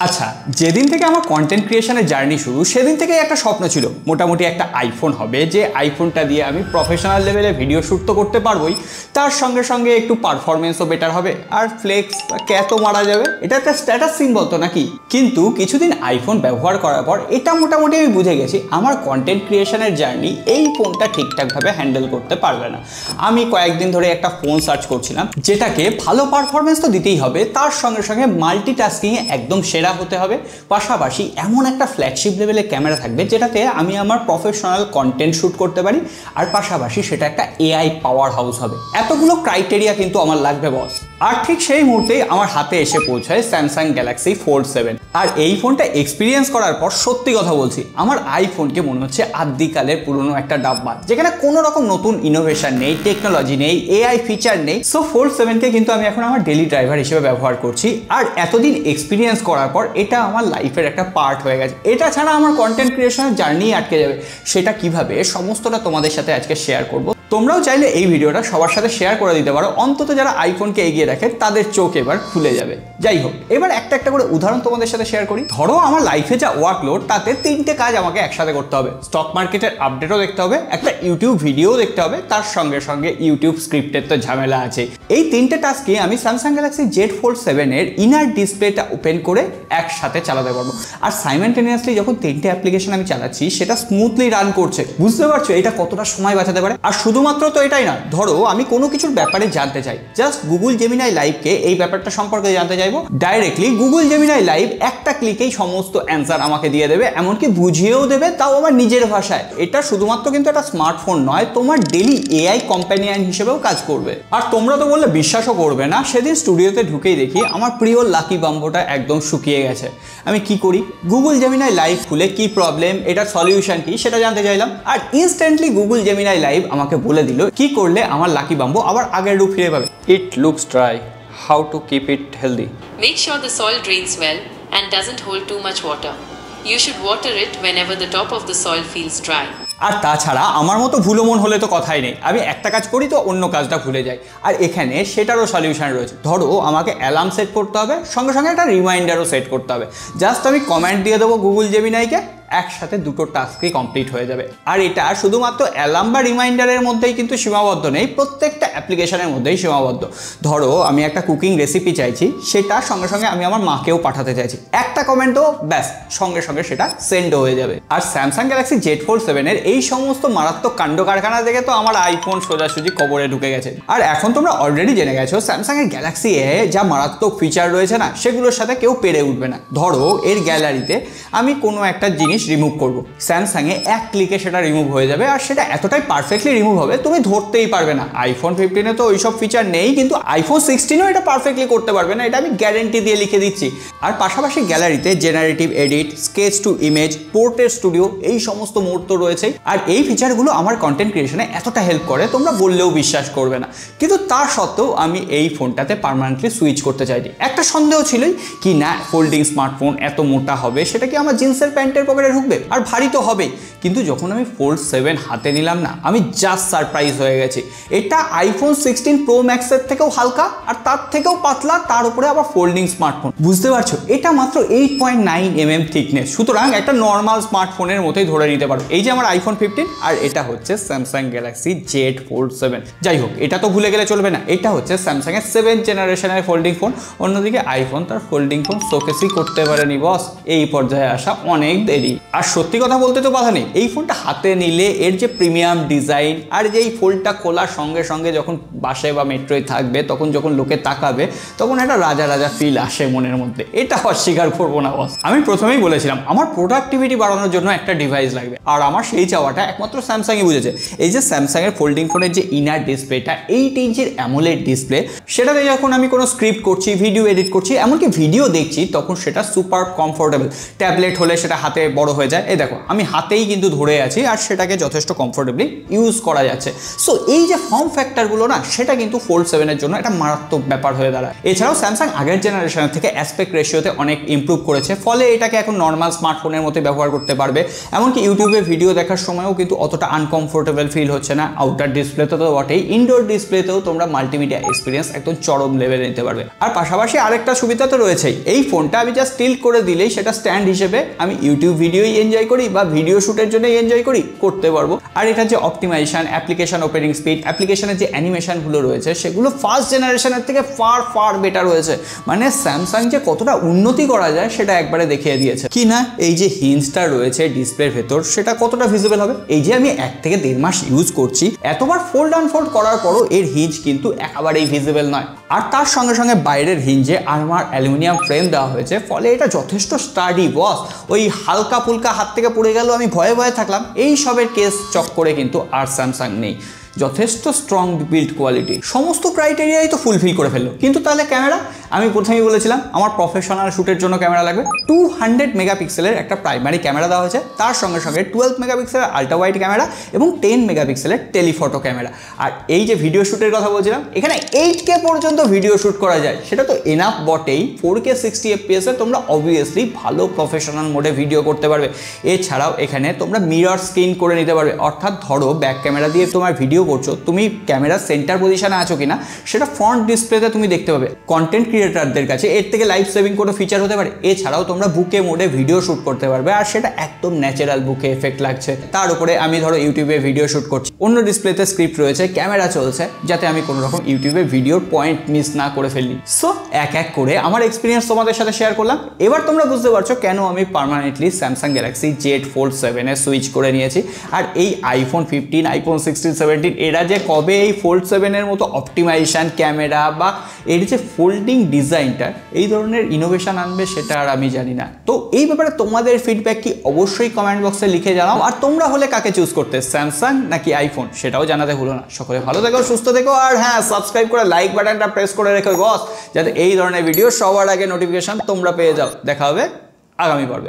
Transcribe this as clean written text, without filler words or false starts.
আচ্ছা, যেদিন থেকে আমার কন্টেন্ট ক্রিয়েশনের জার্নি শুরু সেদিন থেকে একটা স্বপ্ন ছিল মোটামুটি একটা আইফোন হবে, যে আইফোনটা দিয়ে আমি প্রফেশনাল লেভেলে ভিডিও শ্যুট তো করতে পারবোই, তার সঙ্গে সঙ্গে একটু পারফরমেন্সও বেটার হবে আর ফ্লেক্স বা ক্যাতও মারা যাবে। এটা একটা স্ট্যাটাস সিম্বল তো নাকি? কিন্তু কিছুদিন আইফোন ব্যবহার করার পর এটা মোটামুটি আমি বুঝে গেছি আমার কন্টেন্ট ক্রিয়েশনের জার্নি এই ফোনটা ঠিকঠাকভাবে হ্যান্ডেল করতে পারবে না। আমি কয়েকদিন ধরে একটা ফোন সার্চ করছিলাম যেটাকে ভালো পারফরমেন্স তো দিতেই হবে, তার সঙ্গে সঙ্গে মাল্টিটাস্কিংয়ে একদম সেরা হতে হবে, পাশাপাশি এমন একটা ফ্ল্যাগশিপ লেভেলে ক্যামেরা থাকবে যেটাতে আমি আমার প্রফেশনাল কন্টেন্ট শ্যুট করতে পারি, আর পাশাপাশি সেটা একটা এআই পাওয়ার হাউস হবে। এতগুলো ক্রাইটেরিয়া কিন্তু আমার লাগবে বস। আর ঠিক সেই মুহূর্তেই আমার হাতে এসে পৌঁছায় স্যামসাং গ্যালাক্সি ফোল্ড 7। আর এই ফোনটা এক্সপিরিয়েন্স করার পর সত্যি কথা বলছি, আমার আইফোনকে মনে হচ্ছে আদিকালের পুরনো একটা ডাব্বা, যেখানে কোনো রকম নতুন ইনোভেশন নেই, টেকনোলজি নেই, এআই ফিচার নেই। সো ফোল্ড 7কে কিন্তু আমি এখন আমার ডেলি ড্রাইভার হিসেবে ব্যবহার করছি, আর এতদিন এক্সপিরিয়েন্স করার পর এটা আমার লাইফের একটা পার্ট হয়ে গেছে। এটা ছাড়া আমার কন্টেন্ট ক্রিয়েশনের জার্নি আটকে যাবে। সেটা কিভাবে, সমস্তটা তোমাদের সাথে আজকে শেয়ার করব। তোমরাও চাইলে এই ভিডিওটা সবার সাথে শেয়ার করে দিতে পারো, অন্তত যারা আইফোনকে এগিয়ে রাখে তাদের চোখ এবার খুলে যাবে। যাই হোক, এবার একটা একটা করে উদাহরণ তোমাদের সাথে শেয়ার করি। ধরো আমার লাইফে যা ওয়ার্কলোড, তাতে 3টে কাজ আমাকে একসাথে করতে হবে। স্টক মার্কেটের আপডেটও দেখতে হবে, একটা ইউটিউব ভিডিও দেখতে হবে, তার সঙ্গে সঙ্গে ইউটিউব স্ক্রিপ্টের তো ঝামেলা আছে। এই 3টে টাস্কে আমি স্যামসাং গ্যালাক্সি জেড ফোল্ড 7 এর ইনার ডিসপ্লেটা ওপেন করে একসাথে চালাতে পারবো। আর সাইমেন্টেনিয়াসলি যখন 3টে অ্যাপ্লিকেশন আমি চালাচ্ছি, সেটা স্মুথলি রান করছে। বুঝতে পারছো এটা কতটা সময় বাঁচাতে পারে? আর শুধুমাত্র তো এটাই না, ধরো আমি কোনো কিছুর ব্যাপারে জানতে চাই, জাস্ট গুগল জেমিনাই লাইভকে এই ব্যাপারটা সম্পর্কে জানতে চাইবো, ডাইরেক্টলি গুগল জেমিনাই লাইভ একটা ক্লিকেই সমস্ত অ্যান্সার আমাকে দিয়ে দেবে, এমনকি বুঝিয়েও দেবে, তাও আমার নিজের ভাষায়। এটা শুধুমাত্র কিন্তু একটা স্মার্টফোন নয়, তোমার ডেলি এআই কম্প্যানিয়ন হিসেবেও কাজ করবে। আর তোমরা তো বললে বিশ্বাসও করবে না, সেদিন স্টুডিওতে ঢুকেই দেখি আমার প্রিয় লাকি বাম্বোটা একদম শুকিয়ে গেছে। আমি কি করি, গুগল জেমিনাই লাইভ খুলে কি প্রবলেম, এটার সলিউশন কি সেটা জানতে চাইলাম, আর ইনস্ট্যান্টলি গুগল জেমিনাই লাইভ আমাকে বলে দিল কি করলে আমার লাকি বাম্বো আবার আগের রূপ ফিরে পাবে। It looks dry, how to keep it healthy. Make sure the soil drains well and doesn't hold too much water. You should water it whenever the top of the soil feels dry. আর তাছাড়া আমার মতো ভুলো মন হলে তো কথাই নেই, আমি একটা কাজ করি তো অন্য কাজটা ভুলে যাই, আর এখানে সেটারও সলিউশন রয়েছে। ধরো আমাকে অ্যালার্ম সেট করতে হবে, সঙ্গে সঙ্গে একটা রিমাইন্ডারও সেট করতে হবে। জাস্ট আমি কমেন্ট দিয়ে দেবো গুগল জেমিনাইকে, একসাথে দুটো টাস্কই কমপ্লিট হয়ে যাবে। আর এটা শুধুমাত্র অ্যালার্ম বা রিমাইন্ডারের মধ্যেই কিন্তু সীমাবদ্ধ নেই, প্রত্যেকটা অ্যাপ্লিকেশনের মধ্যেই সীমাবদ্ধ। ধরো আমি একটা কুকিং রেসিপি চাইছি, সেটা সঙ্গে সঙ্গে আমি আমার মাকেও পাঠাতে চাইছি, একটা কমেন্টও ব্যাস সঙ্গে সঙ্গে সেটা সেন্ডও হয়ে যাবে। আর স্যামসাং গ্যালাক্সি জেড ফোল্ড 7 এর এই সমস্ত মারাত্মক কাণ্ড কারখানা দেখে তো আমার আইফোন সোজাসুজি কবরে ঢুকে গেছে। আর এখন তোমরা অলরেডি জেনে গেছো স্যামসাং এর গ্যালাক্সি এ যা মারাত্মক ফিচার রয়েছে না, সেগুলোর সাথে কেউ পেরে উঠবে না। ধরো এর গ্যালারিতে আমি কোনো একটা জিনিস রিমুভ করব, স্যামসাং এ এক ক্লিকে সেটা রিমুভ হয়ে যাবে, আর সেটা এতটাই পারফেক্টলি রিমুভ হবে তুমি ধরতেই পারবে না। আইফোন 15 এ তো ওইসব ফিচার নেই, কিন্তু আইফোন 16 ও এটা পারফেক্টলি করতে পারবে না, এটা আমি গ্যারেন্টি দিয়ে লিখে দিচ্ছি। আর পাশাপাশি গ্যালারিতে generative edit, sketch to image, portrait studio, এই সমস্ত মোড তো রয়েছে। আর এই ফিচারগুলো আমার কন্টেন্ট ক্রিয়েশনে এতটা হেল্প করে তোমরা বললেও বিশ্বাস করবে না। কিন্তু তার সত্ত্বেও আমি এই ফোনটাতে পার্মানেন্টলি সুইচ করতে চাইনি। একটা সন্দেহ ছিলই কি না, ফোল্ডিং স্মার্টফোন এত মোটা হবে, সেটা কি আমার জিন্সের প্যান্টের পকেটে ঢুকবে? আর ভারী তো হবেই। কিন্তু যখন আমি ফোল্ড 7 হাতে নিলাম না, আমি জাস্ট সারপ্রাইজ হয়ে গেছি। এটা আইফোন 16 প্রো ম্যাক্সের থেকেও হালকা, আর তার থেকেও পাতলা, তার উপরে আবার ফোল্ডিং স্মার্টফোন। বুঝতে পারছো, এটা মাত্র 8.9 mm থিকনেস, সুতরাং একটা নর্মাল স্মার্টফোনের মতোই ধরে নিতে পারো। এই যে আমার আইফোন 15, আর এটা হচ্ছে স্যামসাং গ্যালাক্সি জেড ফোল্ড 7। যাই হোক, এটা তো ভুলে গেলে চলবে না, এটা হচ্ছে স্যামসাং এর 7th জেনারেশনের ফোল্ডিং ফোন। অন্যদিকে আইফোন তার ফোল্ডিং ফোন শোকেসই করতে পারেনি বস, এই পর্যায়ে আসা অনেক দেরি। আর সত্যি কথা বলতে তো বাধা নেই, এই ফোনটা হাতে নিলে এর যে প্রিমিয়াম ডিজাইন, আর যে এই ফোল্ডটা খোলার সঙ্গে সঙ্গে যখন বাসে বা মেট্রোয় থাকবে, তখন যখন লোকে তাকাবে, তখন একটা রাজা রাজা ফিল আসে মনের মধ্যে, এটা অস্বীকার করবো না বস। আমি প্রথমেই বলেছিলাম আমার প্রোডাক্টিভিটি বাড়ানোর জন্য একটা ডিভাইস লাগবে, আর আমার সেই চাওয়াটা একমাত্র স্যামসাংই বুঝেছে। এই যে স্যামসাং এর ফোল্ডিং ফোনের যে ইনার ডিসপ্লেটা, 8 ইঞ্চির অ্যামোলেড ডিসপ্লে, সেটাতে যখন আমি কোনো স্ক্রিপ্ট করছি, ভিডিও এডিট করছি, এমনকি ভিডিও দেখছি, তখন সেটা সুপার কমফোর্টেবল। ট্যাবলেট হলে সেটা হাতে বড় বড় হয়ে যায়। এই দেখো আমি হাতেই কিন্তু ধরে আছি আর সেটাকে যথেষ্ট কমফোর্টেবলি ইউজ করা যাচ্ছে। সো এই যে ফর্ম ফ্যাক্টরগুলো না, সেটা কিন্তু ফোল্ড 7 এর জন্য একটা মারাত্মক ব্যাপার হয়ে দাঁড়ায়। এছাড়াও স্যামসাং আগের জেনারেশনের থেকে অ্যাসপেক্ট রেশিওতে অনেক ইমপ্রুভ করেছে, ফলে এটাকে এখন নর্মাল স্মার্টফোনের মতো ব্যবহার করতে পারবে। এমনকি ইউটিউবে ভিডিও দেখার সময়ও কিন্তু অতটা আনকমফোর্টেবল ফিল হচ্ছে না। আউটার ডিসপ্লেতে তো বটেই, ইনডোর ডিসপ্লেতেও তোমরা মাল্টিমিডিয়া এক্সপিরিয়েন্স একদম চরম লেভেলে নিতে পারবে। আর পাশাপাশি আরেকটা সুবিধা তো রয়েছেই, এই ফোনটা আমি জাস্ট টিল্ট করে দিলেই সেটা স্ট্যান্ড হিসেবে আমি ইউটিউব ভিডিওই এনজয় করি বা ভিডিও শ্যুটের জন্যই এনজয় করি, করতে পারবো। আর এটা যে অপটিমাইজেশন, অ্যাপ্লিকেশন ওপেনিং স্পিড, অ্যাপ্লিকেশনের যে অ্যানিমেশনগুলো রয়েছে, সেগুলো ফার্স্ট জেনারেশনের থেকে ফার বেটার হয়েছে। মানে স্যামসাং যে কতটা উন্নতি করা যায় সেটা একবারে দেখিয়ে দিয়েছে। কি না এই যে হিঞ্জটা রয়েছে ডিসপ্লের ভেতর, সেটা কতটা ভিজিবল হবে। এই যে আমি 1 থেকে 1.5 মাস ইউজ করছি, এতবার ফোল্ড আনফোল্ড করার পরও এর হিঞ্জ কিন্তু একেবারেই ভিজিবল নয়। আর তার সঙ্গে সঙ্গে বাইরের হিঞ্জে আর্মার অ্যালুমিনিয়াম ফ্রেম দেওয়া হয়েছে, ফলে এটা যথেষ্ট স্টাডি বস। ওই হালকা ফুলকা হাত থেকে পড়ে গেল আমি ভয়ে ভয়ে থাকলাম, এই সবের কেস চক্করে কিন্তু আর স্যামসাং নেই। যথেষ্ট স্ট্রং বিল্ড কোয়ালিটি, সমস্ত ক্রাইটেরিয়াই তো ফুলফিল করে ফেললো। কিন্তু তাহলে ক্যামেরা, আমি প্রথমেই বলেছিলাম আমার প্রফেশনাল শ্যুটের জন্য ক্যামেরা লাগবে। 200 মেগাপিক্সেলের একটা প্রাইমারি ক্যামেরা দেওয়া হয়েছে, তার সঙ্গে সঙ্গে 12 মেগাপিক্সেলের আল্ট্রা ওয়াইড ক্যামেরা এবং 10 মেগাপিক্সেলের টেলিফটো ক্যামেরা। আর এই যে ভিডিও শ্যুটের কথা বলছিলাম, এখানে 8K পর্যন্ত ভিডিও শ্যুট করা যায়, সেটা তো এনাফ বটেই। 4K 60 FPS এ তোমরা অবভিয়াসলি ভালো প্রফেশনাল মোডে ভিডিও করতে পারবে। এছাড়াও এখানে তোমরা মিরর স্ক্রিন করে নিতে পারবে, অর্থাৎ ধরো ব্যাক ক্যামেরা দিয়ে তোমার ভিডিও করছো, তুমি ক্যামেরার সেন্টার পজিশনে আছো কিনা সেটা ফ্রন্ট ডিসপ্লেতে তুমি দেখতে পাবে। কন্টেন্ট ক্রিয়েটারদের কাছে এর থেকে লাইভ সেভিং কোনো ফিচার হতে পারে। এছাড়াও তোমরা বুকে মোডে ভিডিও শ্যুট করতে পারবে, আর সেটা একদম ন্যাচারাল বুকে এফেক্ট লাগছে। তার উপরে আমি ধরো ইউটিউবে ভিডিও শ্যুট করছি, অন্য ডিসপ্লেতে স্ক্রিপ্ট রয়েছে, ক্যামেরা চলছে, যাতে আমি কোনো রকম ইউটিউবে ভিডিওর পয়েন্ট মিস না করে ফেলি। সো এক এক করে আমার এক্সপিরিয়েন্স তোমাদের সাথে শেয়ার করলাম। এবার তোমরা বুঝতে পারছো কেন আমি permanently Samsung Galaxy Z fold 7 এ সুইচ করে নিয়েছি। আর এই আইফোন 15, আইফোন 16, 17 এরা যে কবে এই ফোল্ড 7 এর মতো অপটিমাইজেশন, ক্যামেরা বা এর যে ফোল্ডিং ডিজাইনটা, এই ধরনের ইনোভেশন আনবে সেটা আর আমি জানি না। তো এই ব্যাপারে তোমাদের ফিডব্যাক কি অবশ্যই কমেন্ট বক্সে লিখে জানাও। আর তোমরা হলে কাকে চুজ করতে, স্যামসাং নাকি আইফোন, সেটাও জানাতে ভুলো না। সকলে ভালো থেকো, সুস্থ থেকো, আর হ্যাঁ, সাবস্ক্রাইব করে লাইক বাটনটা প্রেস করে রেখো বস, যাতে এই ধরনের ভিডিও সবার আগে নোটিফিকেশন তোমরা পেয়ে যাও। দেখা হবে আগামী পর্বে।